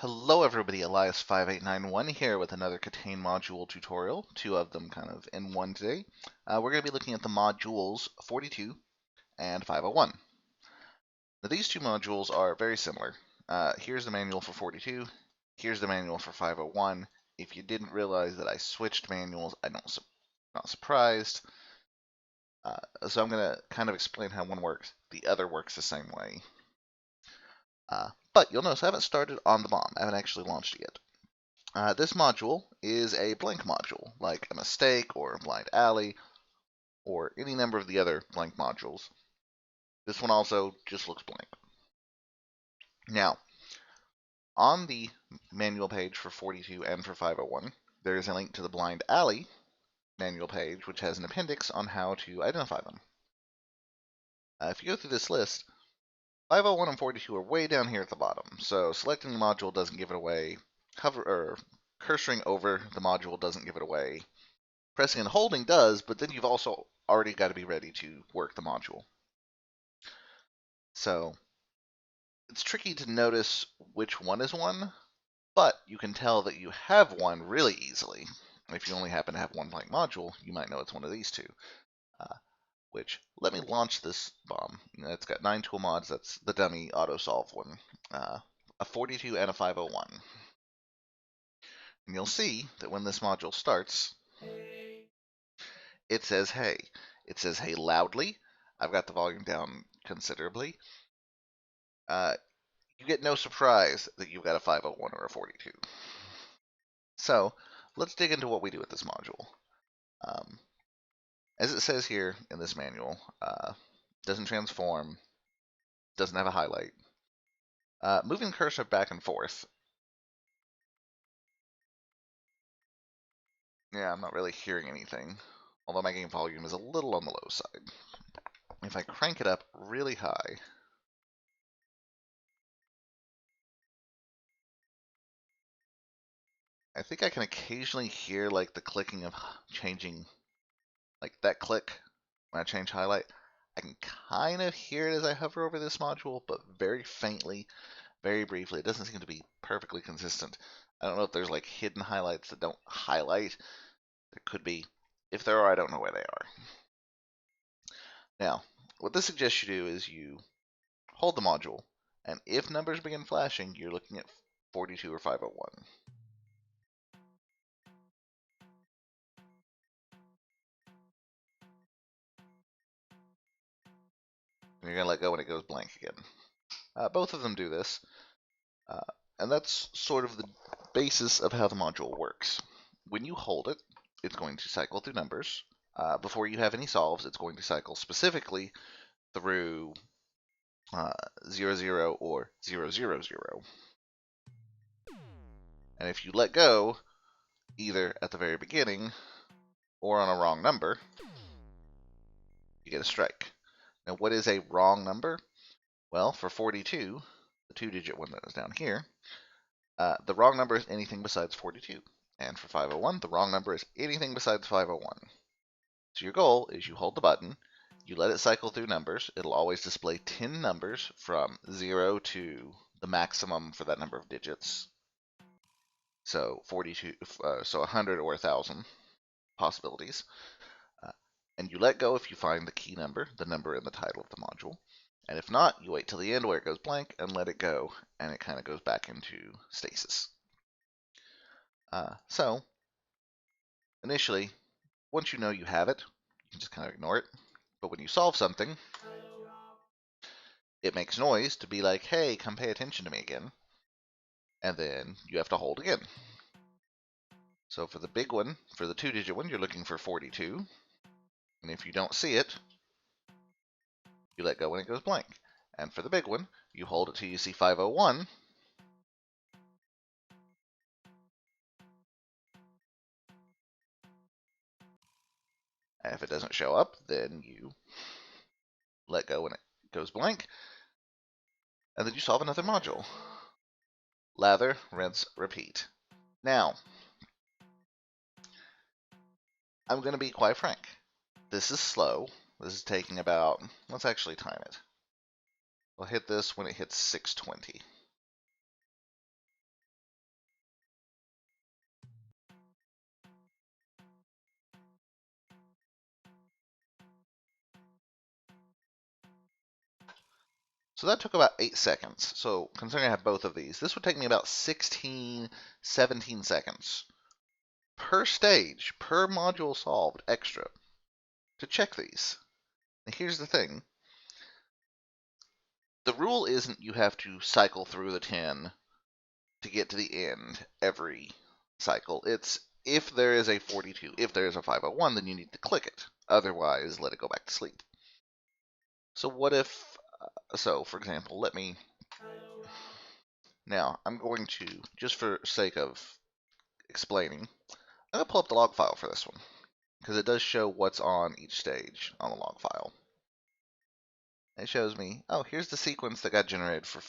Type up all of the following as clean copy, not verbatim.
Hello everybody, Elias5891 here with another KTANE module tutorial, two of them kind of in one today. We're going to be looking at the modules 42 and 501. Now these two modules are very similar. Here's the manual for 42, here's the manual for 501. If you didn't realize that I switched manuals, I'm not surprised. So I'm going to kind of explain how one works. The other works the same way. But you'll notice I haven't started on the bomb. I haven't actually launched it yet. This module is a blank module, like a mistake or a blind alley, or any number of the other blank modules. This one also just looks blank. Now, on the manual page for 42 and for 501, there is a link to the blind alley manual page, which has an appendix on how to identify them. If you go through this list, 501 and 42 are way down here at the bottom, so selecting the module doesn't give it away. Cursoring over the module doesn't give it away. Pressing and holding does, but then you've also already got to be ready to work the module. So it's tricky to notice which one is one, but you can tell that you have one really easily. If you only happen to have one blank module, you might know it's one of these two. Let me launch this bomb. It's got 9 tool mods. That's the dummy auto-solve one. A 42 and a 501. And you'll see that when this module starts, it says hey. It says hey loudly. I've got the volume down considerably. You get no surprise that you've got a 501 or a 42. So let's dig into what we do with this module. As it says here in this manual, doesn't transform, doesn't have a highlight. Moving the cursor back and forth. Yeah, I'm not really hearing anything, although my game volume is a little on the low side. If I crank it up really high, I think I can occasionally hear like the clicking of changing, like that click when I change highlight. I can kind of hear it as I hover over this module, but very faintly, very briefly. It doesn't seem to be perfectly consistent. I don't know if there's like hidden highlights that don't highlight. There could be. If there are, I don't know where they are. Now, what this suggests you do is you hold the module, and if numbers begin flashing, you're looking at 42 or 501. And you're going to let go when it goes blank again. Both of them do this, and that's sort of the basis of how the module works. When you hold it, it's going to cycle through numbers. Before you have any solves, it's going to cycle specifically through 0, 0, or 0, 0, 0. And if you let go, either at the very beginning or on a wrong number, you get a strike. Now, what is a wrong number? Well, for 42, the 2-digit one that is down here, the wrong number is anything besides 42. And for 501, the wrong number is anything besides 501. So your goal is you hold the button, you let it cycle through numbers. It'll always display 10 numbers from 0 to the maximum for that number of digits. So 42, so 100 or 1,000 possibilities. And you let go if you find the key number, the number in the title of the module. And if not, you wait till the end where it goes blank and let it go, and it kind of goes back into stasis. So, initially, once you know you have it, you can just kind of ignore it. But when you solve something, it makes noise to be like, hey, come pay attention to me again. And then you have to hold again. So for the big one, for the 2-digit one, you're looking for 42. And if you don't see it, you let go when it goes blank. And for the big one, you hold it till you see 501. And if it doesn't show up, then you let go when it goes blank. And then you solve another module. Lather, rinse, repeat. Now, I'm going to be quite frank. This is slow. This is taking about, let's actually time it. We'll hit this when it hits 620. So that took about 8 seconds. So considering I have both of these, this would take me about 16, 17 seconds per stage, per module solved extra to check these. And here's the thing. The rule isn't you have to cycle through the 10 to get to the end every cycle. It's if there is a 42, if there is a 501, then you need to click it. Otherwise, let it go back to sleep. So what if, for example, now I'm going to, just for sake of explaining, I'm going to pull up the log file for this one, because it does show what's on each stage on the log file. It shows me, oh, here's the sequence that got generated for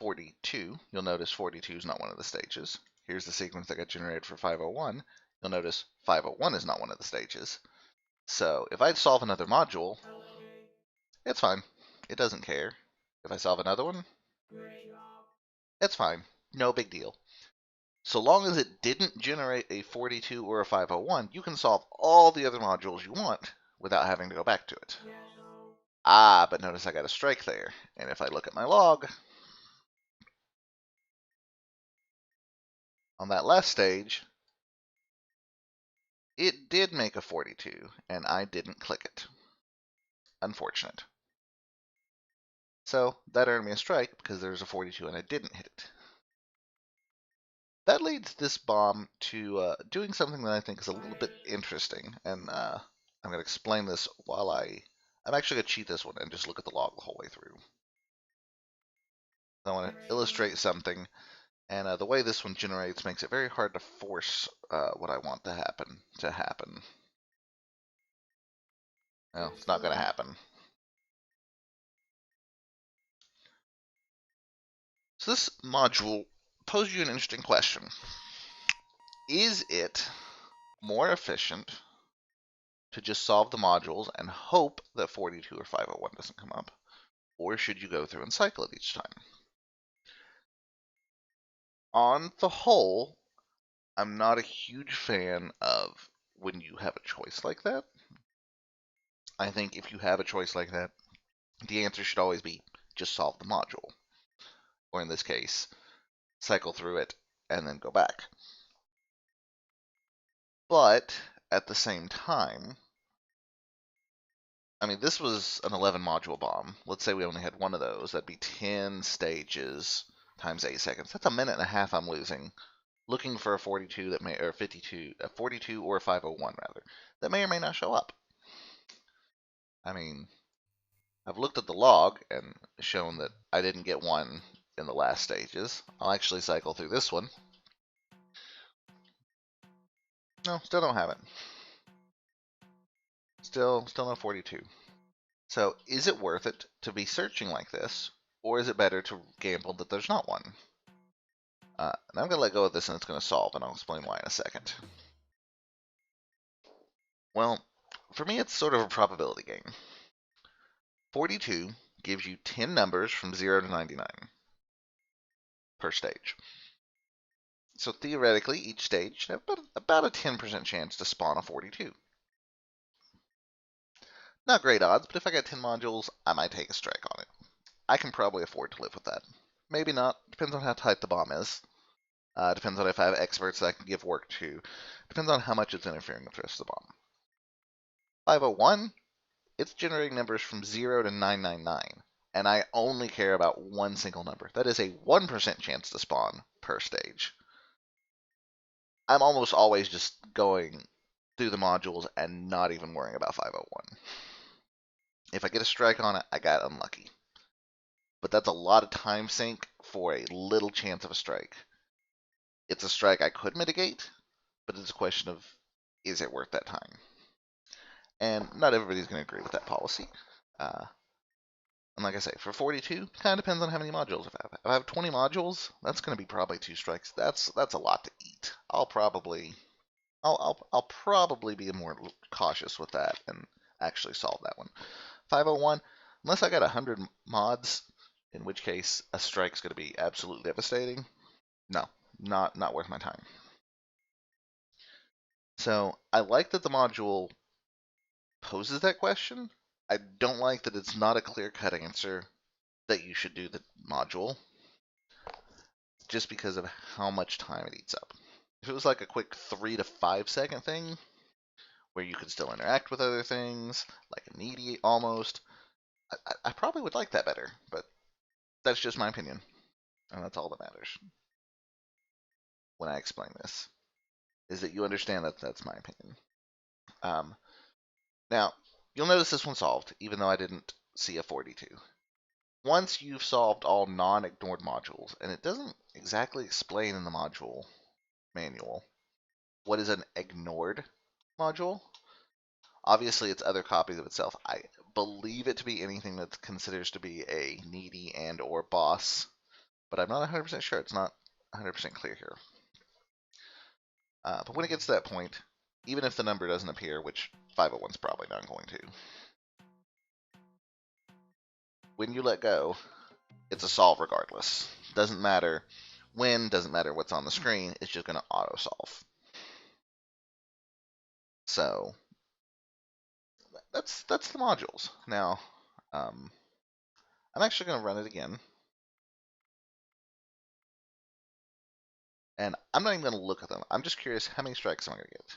42. You'll notice 42 is not one of the stages. Here's the sequence that got generated for 501. You'll notice 501 is not one of the stages. So if I solve another module, it's fine. It doesn't care. If I solve another one, it's fine. No big deal. So long as it didn't generate a 42 or a 501, you can solve all the other modules you want without having to go back to it. Ah, but notice I got a strike there. And if I look at my log, on that last stage, it did make a 42, and I didn't click it. Unfortunate. So that earned me a strike because there's a 42 and I didn't hit it. That leads this bomb to doing something that I think is a little bit interesting, and I'm going to explain this while I'm actually going to cheat this one and just look at the log the whole way through. I want to illustrate something, and the way this one generates makes it very hard to force what I want to happen. Well, it's not going to happen. So this module posed you an interesting question. Is it more efficient to just solve the modules and hope that 42 or 501 doesn't come up? Or should you go through and cycle it each time? On the whole, I'm not a huge fan of when you have a choice like that. I think if you have a choice like that, the answer should always be just solve the module. Or in this case, cycle through it and then go back. But at the same time, I mean, this was an 11 module bomb. Let's say we only had one of those. That'd be 10 stages times 8 seconds. That's a minute and a half I'm looking for a 42 that may, or 52, a 42 or a 501 rather, that may or may not show up. I mean, I've looked at the log and shown that I didn't get one in the last stages. I'll actually cycle through this one. No, still don't have it. Still no 42. So is it worth it to be searching like this, or is it better to gamble that there's not one? And I'm going to let go of this and it's going to solve, and I'll explain why in a second. Well, for me it's sort of a probability game. 42 gives you 10 numbers from 0 to 99 per stage. So theoretically, each stage should have about a 10% chance to spawn a 42. Not great odds, but if I got 10 modules, I might take a strike on it. I can probably afford to live with that. Maybe not. Depends on how tight the bomb is. Depends on if I have experts that I can give work to. Depends on how much it's interfering with the rest of the bomb. 501, it's generating numbers from 0 to 999. And I only care about one single number. That is a 1% chance to spawn per stage. I'm almost always just going through the modules and not even worrying about 501. If I get a strike on it, I got unlucky. But that's a lot of time sink for a little chance of a strike. It's a strike I could mitigate, but it's a question of, is it worth that time? And not everybody's going to agree with that policy. And like I say, for 42, kind of depends on how many modules I have. If I have 20 modules, that's going to be probably 2 strikes. That's a lot to eat. I'll probably be more cautious with that and actually solve that one. 501, unless I got 100 mods, in which case a strike's going to be absolutely devastating. No, not worth my time. So I like that the module poses that question. I don't like that it's not a clear-cut answer, that you should do the module just because of how much time it eats up. If it was like a quick 3 to 5 second thing where you could still interact with other things, like a needy almost, I probably would like that better, but that's just my opinion, and that's all that matters when I explain this, is that you understand that that's my opinion. Now, you'll notice this one solved, even though I didn't see a 42. Once you've solved all non-ignored modules, and it doesn't exactly explain in the module manual what is an ignored module. Obviously, it's other copies of itself. I believe it to be anything that considers to be a needy and or boss, but I'm not 100% sure. It's not 100% clear here. But when it gets to that point, even if the number doesn't appear, which 501 is probably not going to, when you let go, it's a solve regardless. Doesn't matter when, doesn't matter what's on the screen, it's just going to auto-solve. So that's the modules. Now, I'm actually going to run it again. And I'm not even going to look at them. I'm just curious how many strikes am I going to get.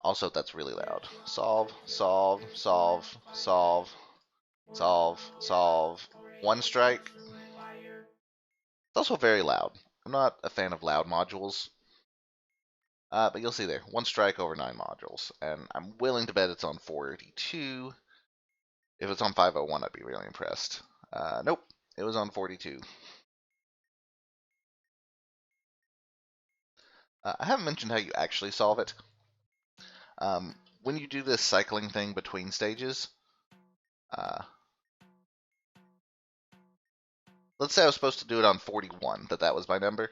Also, that's really loud. Solve, solve, solve, solve, solve, solve. One strike. It's also very loud. I'm not a fan of loud modules. But you'll see there, one strike over 9 modules. And I'm willing to bet it's on 42. If it's on 501, I'd be really impressed. Nope, it was on 42. I haven't mentioned how you actually solve it. When you do this cycling thing between stages, let's say I was supposed to do it on 41, that was my number.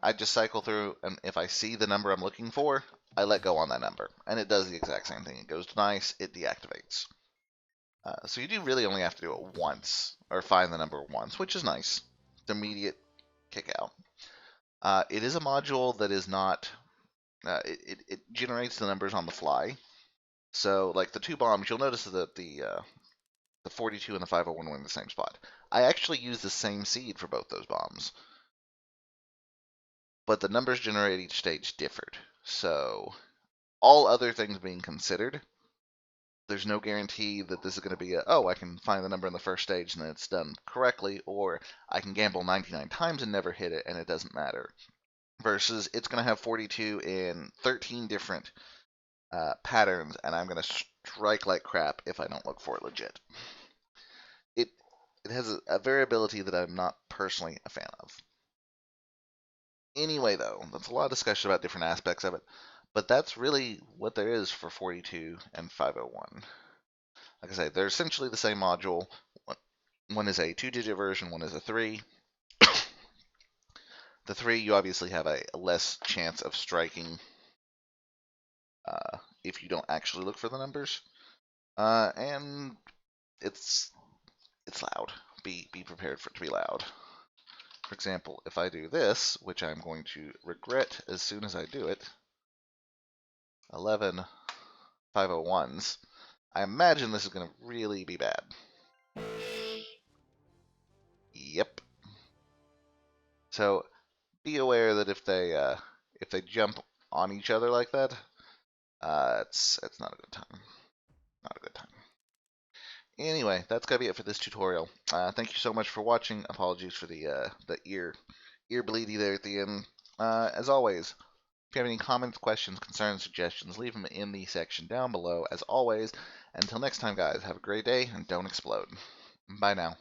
I just cycle through, and if I see the number I'm looking for, I let go on that number. And it does the exact same thing. It goes to nice, it deactivates. So you do really only have to do it once, or find the number once, which is nice. It's immediate kick out. It is a module that is not, it generates the numbers on the fly. So like the two bombs, you'll notice that the 42 and the 501 were in the same spot. I actually use the same seed for both those bombs, but the numbers generated each stage differed. So all other things being considered, there's no guarantee that this is going to be I can find the number in the first stage and then it's done correctly, or I can gamble 99 times and never hit it and it doesn't matter. Versus it's going to have 42 in 13 different patterns, and I'm going to strike like crap if I don't look for it legit. It has a variability that I'm not personally a fan of. Anyway, though, that's a lot of discussion about different aspects of it, but that's really what there is for 42 and 501. Like I say, they're essentially the same module. One is a 2-digit version, one is a 3. The 3, you obviously have a less chance of striking if you don't actually look for the numbers. And it's loud. Be prepared for it to be loud. For example, if I do this, which I'm going to regret as soon as I do it, 11 501s, I imagine this is going to really be bad. Yep. So be aware that if they jump on each other like that, it's not a good time. Not a good time. Anyway, that's gotta be it for this tutorial. Thank you so much for watching. Apologies for the ear bleedy there at the end. As always, if you have any comments, questions, concerns, suggestions, leave them in the section down below. As always, until next time, guys, have a great day and don't explode. Bye now.